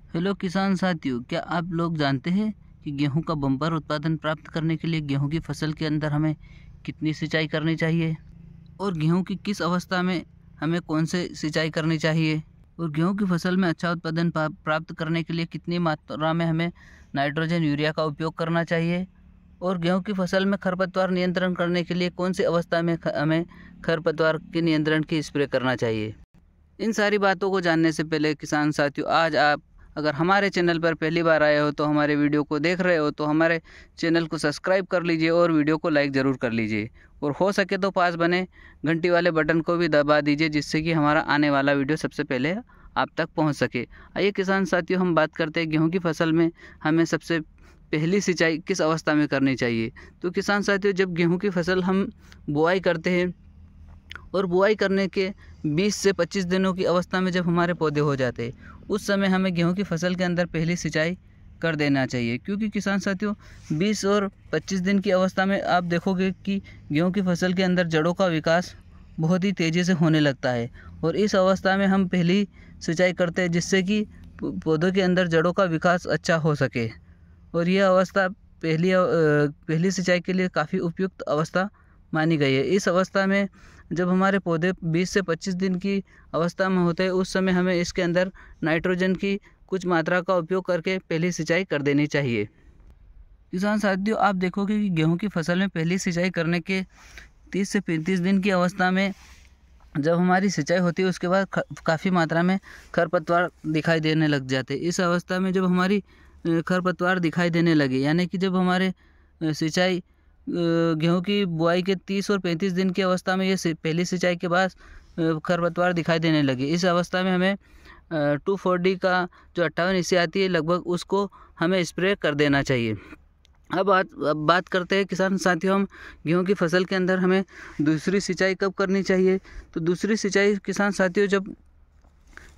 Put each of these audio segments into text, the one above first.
Hello किसान साथियों, क्या आप लोग जानते हैं कि गेहूं का बम्पर उत्पादन प्राप्त करने के लिए गेहूं की फसल के अंदर हमें कितनी सिंचाई करनी चाहिए और गेहूं की किस अवस्था में हमें कौन से सिंचाई करनी चाहिए और गेहूं की फसल में अच्छा उत्पादन प्राप्त करने के लिए कितनी मात्रा में हमें नाइट्रोजन यूरिया का उपयोग करना चाहिए और गेहूं की फसल में खरपतवार नियंत्रण करने के लिए कौन सी अवस्था में हमें खरपतवार के नियंत्रण की स्प्रे करना चाहिए। इन सारी बातों को जानने से पहले किसान साथियों, आज आप अगर हमारे चैनल पर पहली बार आए हो तो हमारे वीडियो को देख रहे हो तो हमारे चैनल को सब्सक्राइब कर लीजिए और वीडियो को लाइक ज़रूर कर लीजिए और हो सके तो पास बने घंटी वाले बटन को भी दबा दीजिए, जिससे कि हमारा आने वाला वीडियो सबसे पहले आप तक पहुंच सके। आइए किसान साथियों, हम बात करते हैं गेहूं की फसल में हमें सबसे पहली सिंचाई किस अवस्था में करनी चाहिए। तो किसान साथियों, जब गेहूँ की फसल हम बुआई करते हैं और बुआई करने के 20 से 25 दिनों की अवस्था में जब हमारे पौधे हो जाते हैं, उस समय हमें गेहूं की फसल के अंदर पहली सिंचाई कर देना चाहिए। क्योंकि किसान साथियों, 20 और 25 दिन की अवस्था में आप देखोगे कि गेहूं की फसल के अंदर जड़ों का विकास बहुत ही तेज़ी से होने लगता है और इस अवस्था में हम पहली सिंचाई करते हैं, जिससे कि पौधों के अंदर जड़ों का विकास अच्छा हो सके और यह अवस्था पहली सिंचाई के लिए काफ़ी उपयुक्त अवस्था मानी गई है। इस अवस्था में जब हमारे पौधे 20 से 25 दिन की अवस्था में होते हैं, उस समय हमें इसके अंदर नाइट्रोजन की कुछ मात्रा का उपयोग करके पहली सिंचाई कर देनी चाहिए। किसान साथियों, आप देखोगे कि गेहूं की फसल में पहली सिंचाई करने के 30 से 35 दिन की अवस्था में जब हमारी सिंचाई होती है, उसके बाद काफ़ी मात्रा में खरपतवार दिखाई देने लग जाते हैं। इस अवस्था में जब हमारी खरपतवार दिखाई देने लगे, यानी कि जब हमारे सिंचाई गेहूं की बुआई के 30 और 35 दिन की अवस्था में ये पहली सिंचाई के बाद खरपतवार दिखाई देने लगे, इस अवस्था में हमें 2,4-D का जो 58 इसी आती है लगभग, उसको हमें स्प्रे कर देना चाहिए। अब बात करते हैं किसान साथियों, हम गेहूं की फसल के अंदर हमें दूसरी सिंचाई कब करनी चाहिए। तो दूसरी सिंचाई किसान साथियों, जब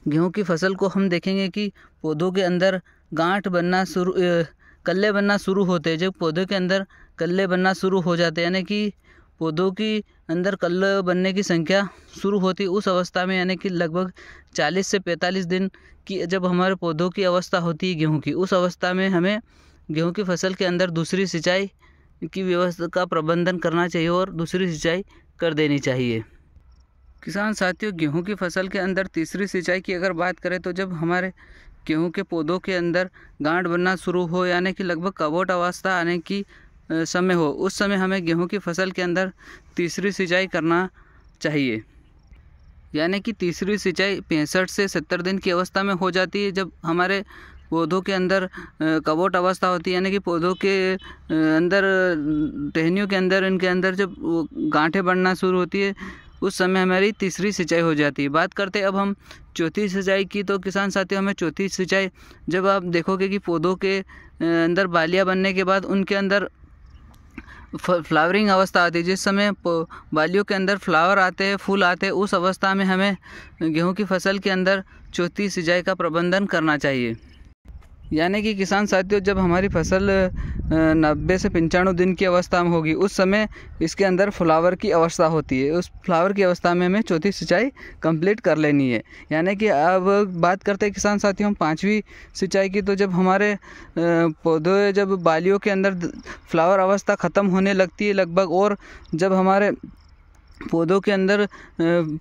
गेहूं की फसल को हम देखेंगे कि पौधों के अंदर गांठ बनना कल्ले बनना शुरू होते हैं। जब पौधों के अंदर कल्ले बनना शुरू हो जाते हैं, यानी कि पौधों की अंदर कल्ले बनने की संख्या शुरू होती है, उस अवस्था में यानी कि लगभग 40 से 45 दिन की जब हमारे पौधों की अवस्था होती है गेहूं की, उस अवस्था में हमें गेहूं की फसल के अंदर दूसरी सिंचाई की व्यवस्था का प्रबंधन करना चाहिए और दूसरी सिंचाई कर देनी चाहिए। किसान साथियों, गेहूं की फसल के अंदर तीसरी सिंचाई की अगर बात करें तो जब हमारे गेहूं के पौधों के अंदर गांठ बनना शुरू हो, यानी कि लगभग कवोट अवस्था आने की समय हो, उस समय हमें गेहूं की फसल के अंदर तीसरी सिंचाई करना चाहिए। यानी कि तीसरी सिंचाई 65 से 70 दिन की अवस्था में हो जाती है, जब हमारे पौधों के अंदर कवोट अवस्था होती है, यानी कि पौधों के अंदर टहनियों के अंदर इनके अंदर जब गांठें बढ़ना शुरू होती है, उस समय हमारी तीसरी सिंचाई हो जाती है। बात करते हैं अब हम चौथी सिंचाई की। तो किसान साथियों, हमें चौथी सिंचाई जब आप देखोगे कि पौधों के अंदर बालियाँ बनने के बाद उनके अंदर फ्लावरिंग अवस्था आती है, जिस समय बालियों के अंदर फ्लावर आते हैं, फूल आते हैं, उस अवस्था में हमें गेहूं की फसल के अंदर चौथी सिंचाई का प्रबंधन करना चाहिए। यानी कि किसान साथियों, जब हमारी फसल 90 से 95 दिन की अवस्था में होगी, उस समय इसके अंदर फ्लावर की अवस्था होती है। उस फ्लावर की अवस्था में हमें चौथी सिंचाई कंप्लीट कर लेनी है। यानी कि अब बात करते हैं किसान साथियों हम पांचवी सिंचाई की। तो जब हमारे पौधे जब बालियों के अंदर फ्लावर अवस्था ख़त्म होने लगती है लगभग, और जब हमारे पौधों के अंदर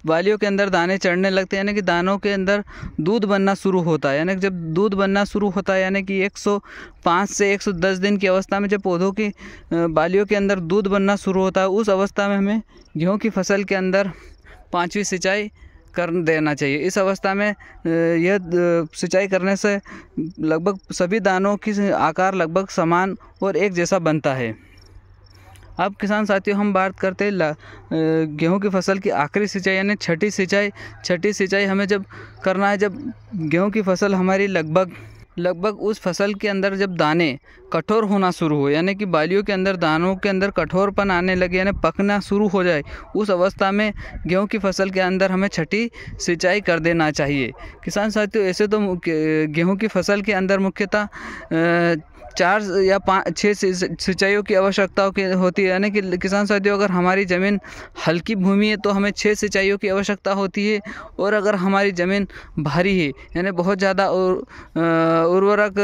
बालियों के अंदर दाने चढ़ने लगते हैं, यानी कि दानों के अंदर दूध बनना शुरू होता है, यानी कि जब दूध बनना शुरू होता है, यानी कि 105 से 110 दिन की अवस्था में जब पौधों की बालियों के अंदर दूध बनना शुरू होता है, उस अवस्था में हमें गेहूं की फसल के अंदर पांचवी सिंचाई कर देना चाहिए। इस अवस्था में यह सिंचाई करने से लगभग सभी दानों की आकार लगभग समान और एक जैसा बनता है। अब किसान साथियों, हम बात करते हैं गेहूं की फसल की आखिरी सिंचाई यानी छठी सिंचाई। छठी सिंचाई हमें जब करना है, जब गेहूं की फसल हमारी लगभग उस फसल के अंदर जब दाने कठोर होना शुरू हो, यानी कि बालियों के अंदर दानों के अंदर कठोरपन आने लगे, यानी पकना शुरू हो जाए, उस अवस्था में गेहूं की फसल के अंदर हमें छठी सिंचाई कर देना चाहिए। किसान साथियों, ऐसे तो गेहूं की फसल के अंदर मुख्यतः 4 या 6 सिंचाइयों की आवश्यकता होती है। यानी कि किसान साथियों, अगर हमारी ज़मीन हल्की भूमि है तो हमें 6 सिंचाइयों की आवश्यकता होती है, और अगर हमारी ज़मीन भारी है यानी बहुत ज़्यादा उर्वरक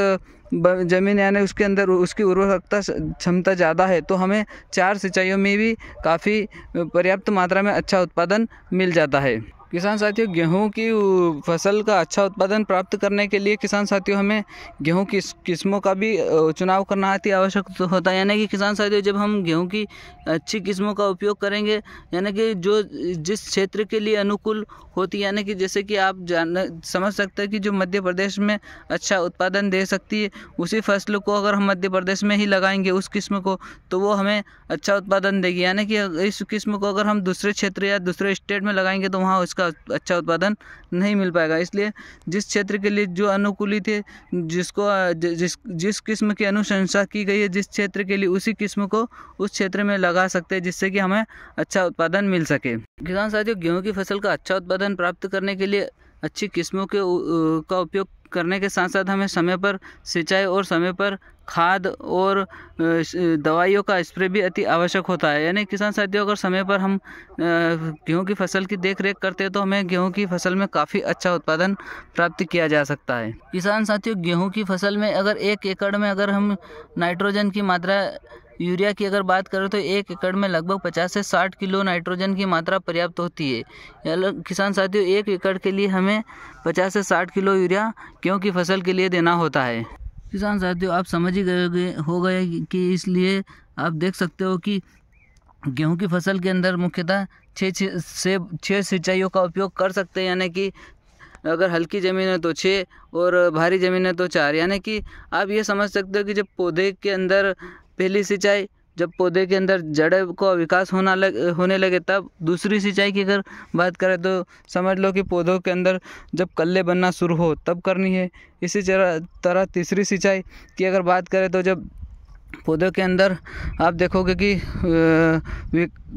ज़मीन यानी उसके अंदर उसकी उर्वरकता क्षमता ज़्यादा है तो हमें 4 सिंचाइयों में भी काफ़ी पर्याप्त मात्रा में अच्छा उत्पादन मिल जाता है। किसान साथियों, गेहूं की फसल का अच्छा उत्पादन प्राप्त करने के लिए किसान साथियों हमें गेहूं की किस्मों का भी चुनाव करना अति आवश्यक होता है। यानी कि किसान साथियों, जब हम गेहूं की अच्छी किस्मों का उपयोग करेंगे, यानी कि जो जिस क्षेत्र के लिए अनुकूल होती है, यानी कि जैसे कि आप समझ सकते हैं कि जो मध्य प्रदेश में अच्छा उत्पादन दे सकती है, उसी फसल को अगर हम मध्य प्रदेश में ही लगाएंगे उस किस्म को, तो वो हमें अच्छा उत्पादन देगी। यानी कि इस किस्म को अगर हम दूसरे क्षेत्र या दूसरे स्टेट में लगाएंगे तो वहाँ उसका अच्छा उत्पादन नहीं मिल पाएगा। इसलिए जिस क्षेत्र के लिए जो अनुकूलित है, जिस किस्म की अनुशंसा की गई है जिस क्षेत्र के लिए, उसी किस्म को उस क्षेत्र में लगा सकते हैं, जिससे कि हमें अच्छा उत्पादन मिल सके। किसान साथियों, गेहूं की फसल का अच्छा उत्पादन प्राप्त करने के लिए अच्छी किस्मों का उपयोग करने के साथ साथ हमें समय पर सिंचाई और समय पर खाद और दवाइयों का स्प्रे भी अति आवश्यक होता है। यानी किसान साथियों, अगर समय पर हम गेहूं की फसल की देख रेख करते हैं तो हमें गेहूं की फसल में काफ़ी अच्छा उत्पादन प्राप्त किया जा सकता है। किसान साथियों, गेहूं की फसल में अगर 1 एकड़ में अगर हम नाइट्रोजन की मात्रा, यूरिया की अगर बात करें तो 1 एकड़ में लगभग 50 से 60 किलो नाइट्रोजन की मात्रा पर्याप्त होती है। किसान साथियों, 1 एकड़ के लिए हमें 50 से 60 किलो यूरिया गेहूं की फसल के लिए देना होता है। किसान साथियों, आप समझ ही गए कि इसलिए आप देख सकते हो कि गेहूं की फसल के अंदर मुख्यतः 6 सिंचाइयों का उपयोग कर सकते हैं। यानी कि अगर हल्की ज़मीन है तो 6 और भारी ज़मीन है तो 4। यानी कि आप ये समझ सकते हो कि जब पौधे के अंदर पहली सिंचाई, जब पौधे के अंदर जड़ को विकास होने लगे तब दूसरी सिंचाई की अगर बात करें तो समझ लो कि पौधों के अंदर जब कल्ले बनना शुरू हो तब करनी है। इसी तरह तीसरी सिंचाई की अगर बात करें तो जब पौधों के अंदर आप देखोगे कि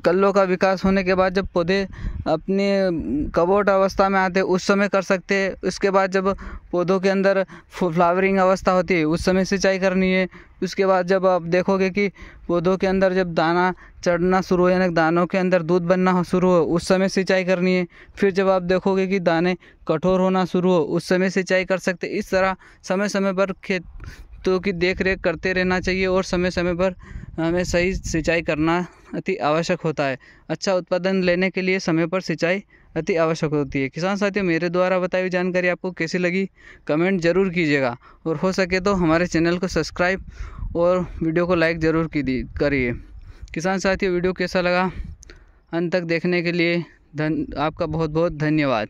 कल्लों का विकास होने के बाद जब पौधे अपनी कवोट अवस्था में आते हैं उस समय कर सकते हैं। उसके बाद जब पौधों के अंदर फ्लावरिंग अवस्था होती है उस समय सिंचाई करनी है। उसके बाद जब आप देखोगे कि पौधों के अंदर जब दाना चढ़ना शुरू हो, यानी दानों के अंदर दूध बनना शुरू हो, उस समय सिंचाई करनी है। फिर जब आप देखोगे कि दाने कठोर होना शुरू हो, उस समय सिंचाई कर सकते। इस तरह समय समय पर खेतों की देख रेख करते रहना चाहिए और समय समय पर हमें सही सिंचाई करना अति आवश्यक होता है। अच्छा उत्पादन लेने के लिए समय पर सिंचाई अति आवश्यक होती है। किसान साथियों, मेरे द्वारा बताई हुई जानकारी आपको कैसी लगी कमेंट ज़रूर कीजिएगा, और हो सके तो हमारे चैनल को सब्सक्राइब और वीडियो को लाइक ज़रूर करिए। किसान साथियों, वीडियो कैसा लगा अंत तक देखने के लिए आपका बहुत बहुत धन्यवाद।